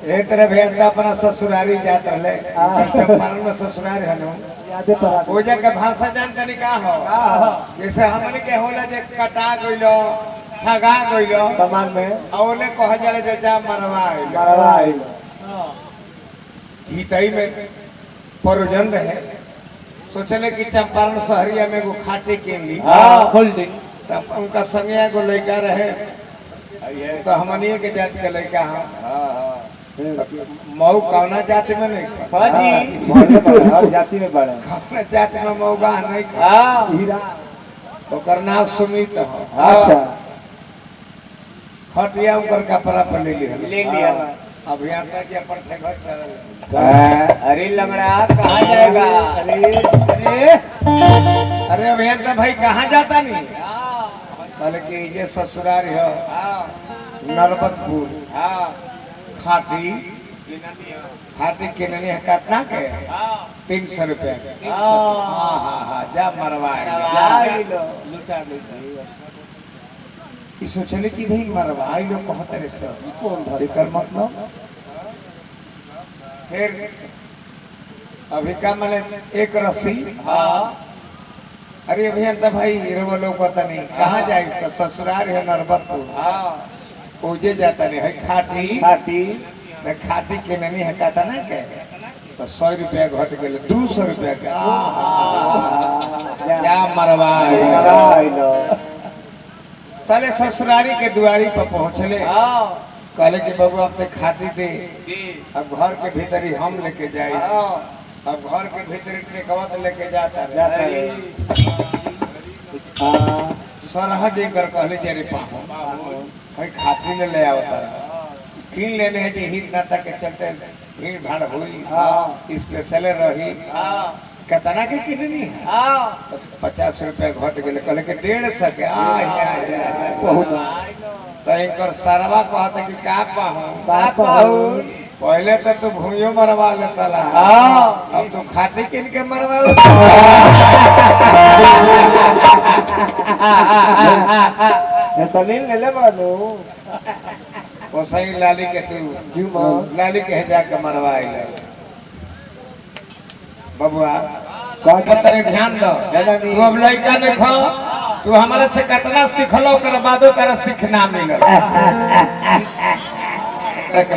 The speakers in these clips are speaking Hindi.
ए तरह भेजता अपना ससुरारी जात रहे चंपारण में ससुरारी हनु यादे पर वो जगह भाषा जान तनी का हो जैसे हमने के होला जे कटा गइलो ठगा गइलो सामान में औने कह जाले जे जा मरवा हितई में परोजन रहे सोचले कि चंपारण शहरिया में वो खाटे किन ली होल्डिंग तब उनका संगे एगो लड़का रहे तो हमनिए के जात के लड़का हम मऊ कौना जाति में नहीं हाजी हर जाति में बड़े कौना जाति में मऊगा नहीं हीरा ओकर नाम सुमित हो अच्छा हटिया उनकर कपड़ा पर ले लिया अब यहाँ तक कि अपन ठेकर चल अरे लंगड़ा कहाँ जाएगा? अरे अब यहाँ तक भाई कहाँ जाता नहीं कहले कि ये ससुराल है नरबतपुर खाटी किननी है कितना के 300 रुपया जा मरवाए सोचले कि भाई मरवाई लोग कहते रे सब एकर मतलब फिर अभी का मैंने एक रस्सी अरे अभी अंत भाई हीरो लोग पता नहीं कहाँ जाए तो ससुराल है नरबतपुर ओजे जाता नहीं है खाटी के नहीं है कहता ना के तो 100 रुपया घट गए 200 रुपया के क्या मरवाए तले ससुरारी के दुआरी पर पहुँचले कहले कि बाबू अब तो खाती दे अब घर के भीतर ही हम लेके जाए अब घर के भीतर टेकवत लेके जाता सरह देकर कहले जे रे पाहु भाई खाती में ले आवता किन लेने है जी हित नाता के चलते भीड़ भाड़ हुई स्पेशल रही कितना के किननी है 50 रुपया घट गए कहले के 150 के तो इनकर सरवा कहता कि का पाहु पहले तो तू भूयो मरवा लेता अब तो खाटी किन के मरवा सलील ले ले बानो वो सही लाली के तू लाली के जाके मरवाई ले बबुआ तेरे ध्यान दो तू अब लड़का देखो तू हमारे से कितना सीखलो कर बादो तेरा सीखना मिलो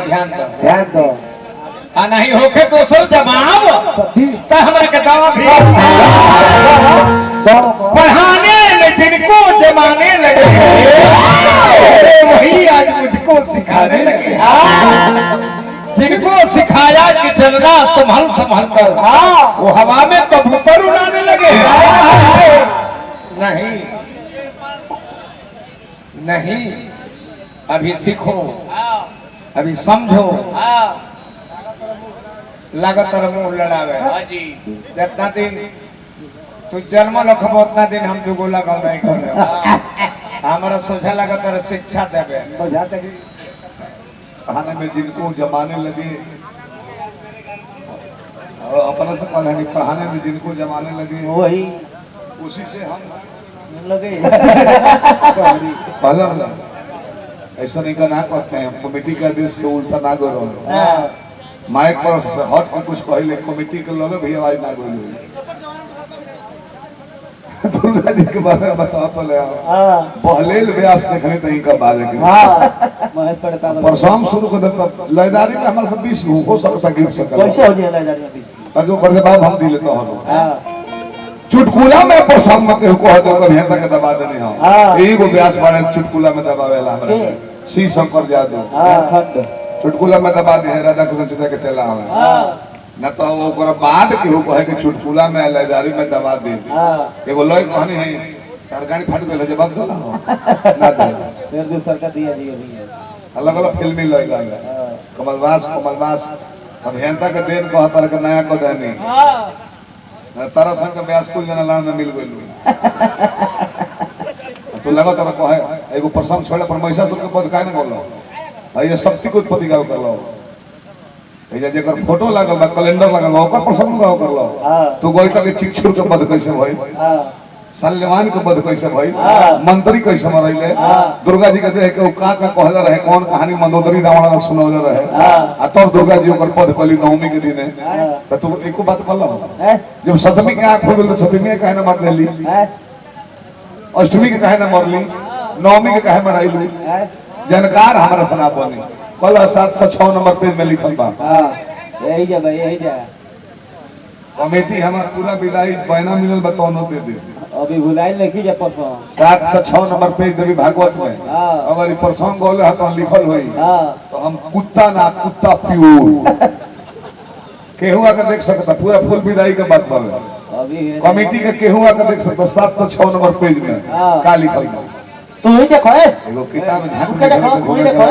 ध्यान दो आ नहीं होके दोसर जवाब तो हमारे के दावा भी पढ़ाने में जिनको जमाने लगे वही आज मुझको सिखाने लगे जिनको सिखाया कि चलना संभल संभल कर वो हवा में कबूतर उड़ाने लगे नहीं अभी सीखो अभी समझो लगातार मुंह लड़ावे जितना दिन तू जन्म लखबो उतना दिन हम दुगो लगाओ नहीं करे हमारा सोचा लगातार शिक्षा देवे खाने में जिनको जमाने लगे अपना से पढ़ाने में जिनको जमाने लगे वही उसी से हम लगे पहला ऐसा नहीं का ना कहते हैं कमेटी का आदेश के उल्टा ना करो माइक पर हट के कुछ कहले कमेटी के लोग भी आवाज ना बोलो दुर्गा जी के बारे में बताओ तो ले बहलेल व्यास देखने तहीं का बात है परसों शुरू कर देता लयदारी में हमारे सब 20 हो सकता गिर सकता कैसे हो जाए लयदारी में 20 अगर करके बाप हम दिले तो हम चुटकुला में परसों मत को दो कभी तक दबा देने हम एगो व्यास बारे चुटकुला में दबावेला हमरा सी शंकर जादू चुटकुला में दबा दे राधा कृष्ण चिता के चला हम न तो ओकर बाद के हो कहे कि चुटकुला में लयदारी में दबा दे एगो लय कहनी है तार गाड़ी फट गेल जवाब दो ना दे फिर दूसर का दिया दिया अलग अलग फिल्मी लय गाल कमलवास अभियंता के देन को हतर के नया को देनी तारा संग व्यास कुल जना लान में मिल गइल तो लगा तारा कहे एगो प्रसंग छोड़े पर महिषासुर के पद काहे न बोलो ये शक्ति को उत्पत्ति का कर लो ये जेकर फोटो लागल बा कैलेंडर लागल बा ओकर प्रसंग का कर लो तू गोई तक चिक्षुर के पद कैसे भई सलमान के बद कैसे भाई मंत्री कैसे मरैले दुर्गा जी के देख के का कहले रहे कौन कहानी मंदोदरी रावण का सुनौले रहे आ तब दुर्गा जी ओकर पद कली नवमी के दिन त तू एको बात कहला जब सप्तमी के आंख खोल तो सप्तमी के काहे ना मार देली अष्टमी के काहे ना मरली नवमी के काहे मराइलू जानकार हमारा सनातनी कल 706 नंबर पेज में लिखल बा यही जा भाई यही जा कमेटी हमार पूरा विदाई बहना मिलल बताओ दे दे अभी भुलाई लिखी जा परसों 706 नंबर पेज देवी भागवत में अगर ई प्रसंग होले ह तो लिखल होई तो हम कुत्ता ना कुत्ता प्योर केहुआ का देख सकता पूरा फुल विदाई के बात बावे अभी कमेटी के केहुआ का देख सकता 706 नंबर पेज में का लिखल बा तू ही देखो एगो किताब झांक के देखो तू ही देखो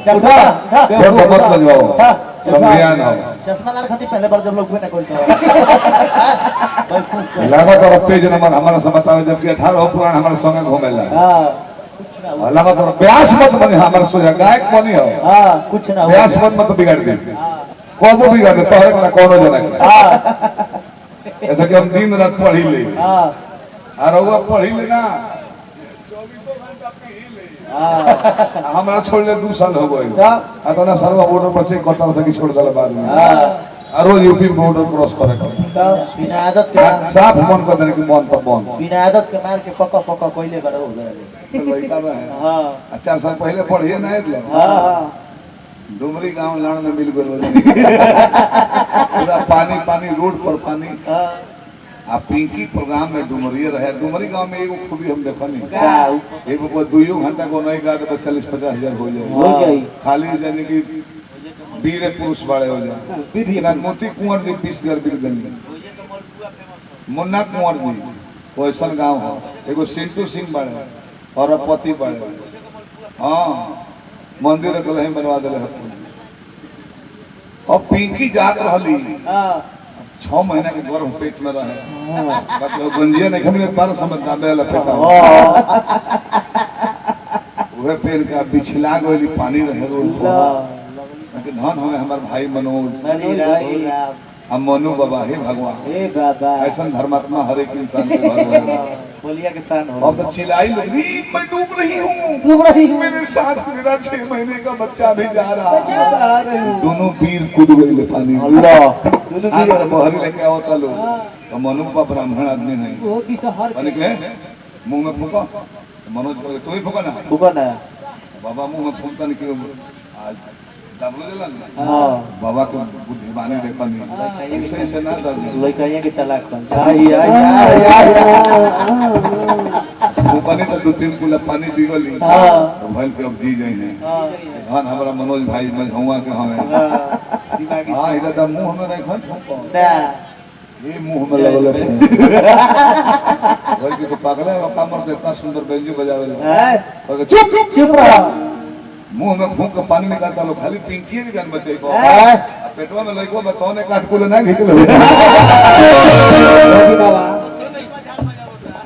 चल मत लजवाओ संज्ञान हो चश्मा लाल खाती पहले बार जब लोग ना कोई लागत और पेज नंबर हमारा से बतावे जबकि 18 पुराण हमारे संगे घूमेला हां लागत और ब्यास मत बने हमारे सोजा गायक बनी हो हां कुछ ना ब्यास मत बिगाड़ दे कोनो बिगाड़ दे तोहरे का कोनो जना के ऐसा कि हम दिन रात पढ़ी ले हां और वो पढ़ी ले ना 24 घंटा पी ले हमारा छोड़ ले 2 साल हो गए आ तो ना सर्व बॉर्डर पर से कतर से छोड़ दला बाद में आ रोज यूपी बॉर्डर क्रॉस करे बिना आदत के साफ मन कर देने की मन तो बन बिना आदत के मार के पका पका कोइले बड़ा हो गए लड़का रहे हां 4 साल पहले पढ़िए ना ले हां डुमरी गांव लाण में मिल गए पूरा पानी पानी रोड पर पानी आ पिंकी प्रोग्राम में डुमरी रहे डुमरी गांव में एगो खूबी हम देखनी एगो को 2 घंटा को नहीं गा तो 40-50 हजार हो जाए खाली जाने की वीर पुरुष बड़े हो जाए ना मोती कुंवर जी 20 हजार बिल देंगे मुन्ना कुंवर जी वैसा गांव हो एगो सिंटू सिंह बड़े और पति बड़े हाँ मंदिर के लही बनवा दिले और पिंकी जात रहली 6 महीना के गर्भ पेट में रहे मतलब गंजिया नहीं खमी 12 समय दाबे ला पेटा वह पेड़ का बिछला गइली पानी रहे रोड पर धन हमें हमार भाई मनोज हम मनु बाबा हे भगवान ऐसा धर्मात्मा हर एक इंसान के भगवान बोलिया के सान हो अब तो चिल्लाई लोग मैं डूब रही हूँ मेरे साथ मेरा 6 महीने का बच्चा भी जा रहा है दोनों वीर कूद गए पानी अल्लाह आज तो बहरी लेके आवता लोग तो मनु बाबा ब्राह्मण आदमी है वो भी शहर के मुंह में फूका मनोज बोले तू ही फूका ना फुका ना बाबा मुंह में फूकता नहीं क्यों आज डबलो जला हां बाबा को बुद्धिमानी देखनी ऐसे ऐसे ना दल लइकाया के चलाक बन वो पानी तो 2-3 कुला पानी पिघली तो भइल के अब जी जाई है धन हमरा मनोज भाई मझौआ के हमें हां इधर तो मुंह में रखन ना ये मुंह में लगल है भइल के पागल है कामर इतना सुंदर बेंजो बजावे और चुप चुप रहा मुंह में फूंक के पानी निकालता लो खाली पिंकी के जान बचैबो पेटवा में लइको बताओ ने काट कुल ना घिचल हो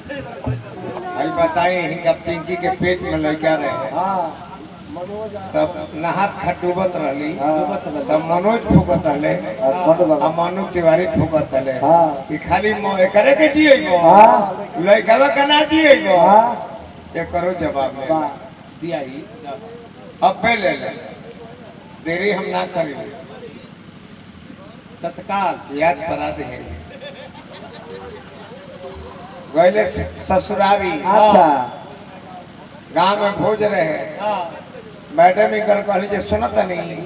भाई बताइए इनका पिंकी के पेट में लड़का रहे तब नहात खटूबत रहली तब मनोज फूकत रहले आ मनु तिवारी फूकत रहले कि खाली करे के जिएबो लइकावा कना जिएबो ये करो जवाब में दिया ही अब पे ले देरी हम ना करेंगे तत्काल याद करा दे गए ससुरारी अच्छा गांव में भोज रहे मैडम ही कर कहली जे सुनत नहीं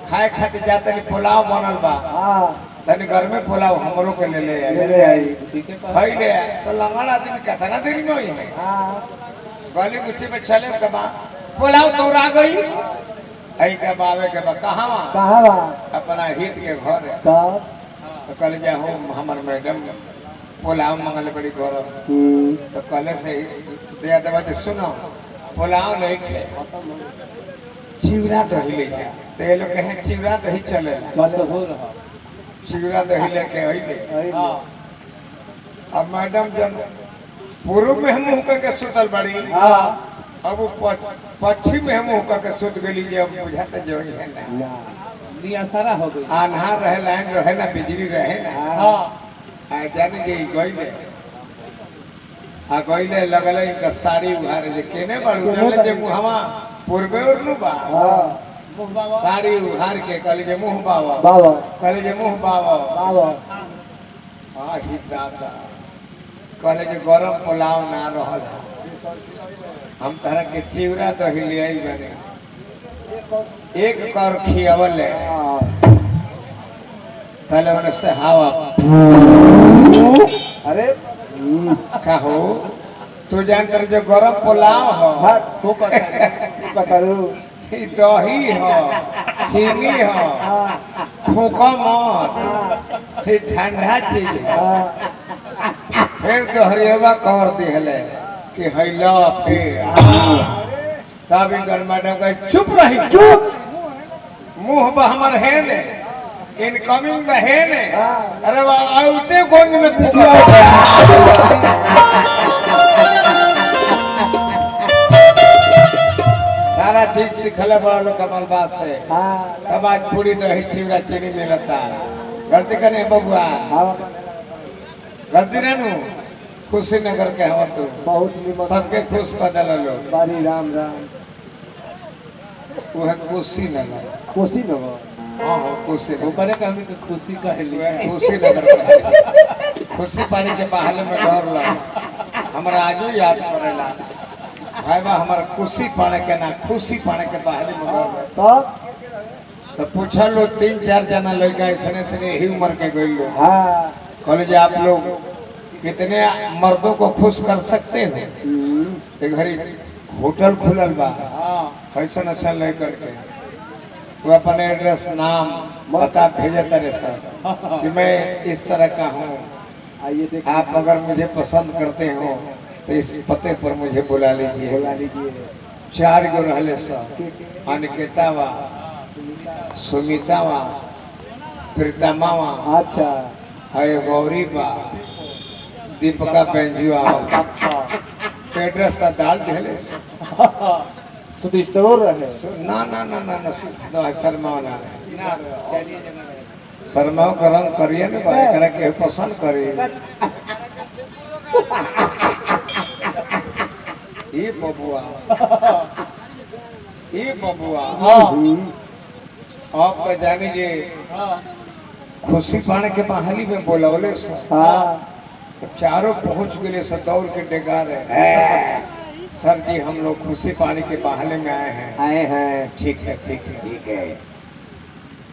खाए खातिर जाते नहीं पुलाव बनल बा तनी घर में पुलाव हमरो के ले आई खाई ले तो लंगड़ा आदमी कितना दिन में ही है गली गुच्छी में चले के बा पुलाव तोरा गई आई के बावे के बा कहां अपना हित के घर है तो कल जा हम हमर मैडम पुलाव मंगल बड़ी घर तो कल से दे देवा जे सुनो पुलाव नहीं खे चिवड़ा दही ले जा ते लोग कहे चिवड़ा दही चले चिवड़ा दही लेके आई अब मैडम जन पूर्व में हम मुंह के सुतल बड़ी अब पश्चिम में हम मुंह के सुत गली जे अब बुझाते जो है ना लिया सारा हो गई आन्हार रहे लाइन रहे ना बिजली रहे ना आ जाने जे गइले आ गइले लगले इनका साड़ी उघारे जे केने बाड़ू चले जे मुहवा पूर्वे और नु बा साड़ी उघार के कहले जे मुंह बावा बाबा कहले जे मुंह बावा बाबा आ ही दादा कहले जे गरम पुलाव ना रहल है हम तरह के चिवड़ा दही ले आई बने एक कर खियावल है पहले उन्हें से हवा अरे कहो तू जानकर जो गरम पुलाव हो ई दही हो चीनी हो फूका मत फिर ठंडा चीज हो फिर दोहरिएगा कर दिहले कि हैला फिर तब इनकर मैडम कहे चुप रही चुप मुंह पर हमर है ने इनकमिंग में है ने अरे वाह आउटे गोंद में फूका सारा चीज सिखले बड़ा लोग कमल बात से तब आज पूरी दही चिवड़ा चीनी मिलता गलती करे बबुआ गलती ना नू खुशी नगर के हवा तू बहुत सबके खुश कर दिल लोग बारी राम राम वो है खुशी नगर खुशी नगर हाँ हाँ खुशी नगर करे का हमनी के खुशी कहली खुशी नगर कहली। खुशी पानी के बहाले में घर ला हमारा आजू याद पड़ेला भाई बा हमारा खुशी पाने के ना खुशी पाने के बहाले में घर ला तो पूछा लो 3-4 जना लड़का ऐसे ऐसे यही उम्र के गई लोग कॉलेज आप लोग कितने मर्दों को खुश कर सकते हो एक घड़ी होटल खुलल बा ऐसा ऐसा लेकर के वो अपने एड्रेस नाम बता भेजे तेरे सर कि मैं इस तरह का हूँ आप अगर मुझे पसंद करते हो तो इस पते पर मुझे बुला लीजिए 4 गो रहले सर अनिकेता वा सुमिता वा प्रीतमा वा अच्छा है गौरी बा दीपका बेंजू आवा एड्रेस का डाल दिले तो स्टोर रहे ना ना ना ना ना ना शर्मा ना शर्मा का रंग करिए ना भाई करे के पसंद करिए ये बबुआ आप तो जानी जे खुशी पाने के बहाली में बोलवले चारों पहुंच गए सब दौड़ के डेगार है सर जी हम लोग खुशी पानी के बहाने में आए हैं ठीक है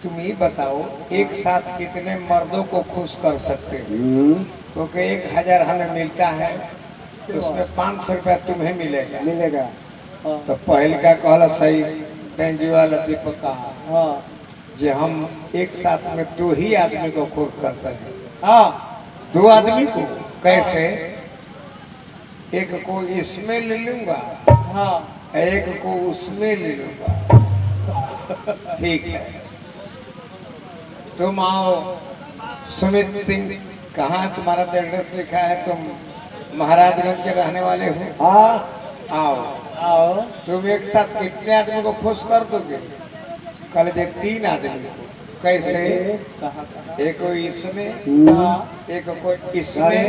तुम ये बताओ एक साथ कितने मर्दों को खुश कर सकते हो क्योंकि 1000 हमें मिलता है तो उसमें 500 रुपया तुम्हें मिलेगा तो पहल का कहला सही बेंजुआ दीपका जे हम एक साथ में 2 ही आदमी को खुश कर सकते 2 आदमी को कैसे एक को इसमें ले लूंगा एक को उसमें ले लूंगा ठीक है तुम आओ सुमित सिंह कहाँ तुम्हारा तो एड्रेस लिखा है तुम महाराजगंज के रहने वाले हो आओ तुम एक साथ कितने आदमी को खुश कर दोगे कल दे 3 आदमी को कैसे एक को इसमें एक को इसमें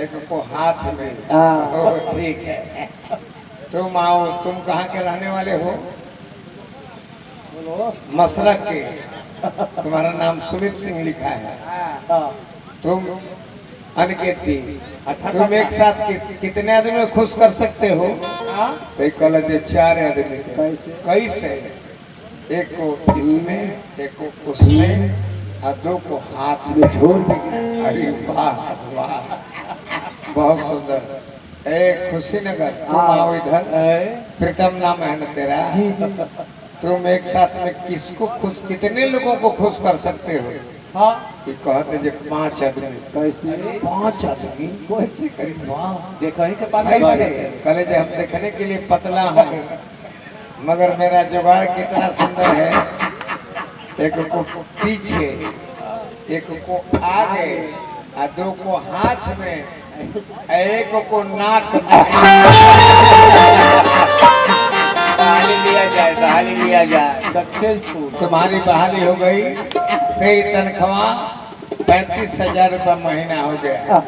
एक को हाथ में ठीक है तुम आओ तुम कहाँ के रहने वाले हो मसरक के तुम्हारा नाम सुमित सिंह लिखा है तुम अनिकेती तुम एक साथ कितने आदमी को खुश कर सकते हो तो कल 4 आदमी कैसे एक को इसमें एक को उसमें और 2 को हाथ में झोल अरे वाह वाह बहुत सुंदर खुशी नगर तुम आओ इधर प्रीतम नाम है ना तेरा तुम एक साथ में किसको खुश कितने लोगों को खुश कर सकते हो कि कहते जो 5 आदमी कैसे 5 आदमी कैसे करीब देखो ही के पास कले हम देखने के लिए पतला हूँ मगर मेरा जुगाड़ कितना सुंदर है एक को पीछे एक को आगे और 2 को हाथ में एक को नाक में बहाली लिया जाए सक्सेसफुल तुम्हारी बहाली हो गई तेरी तनख्वाह 35,000 रुपया महीना हो गया।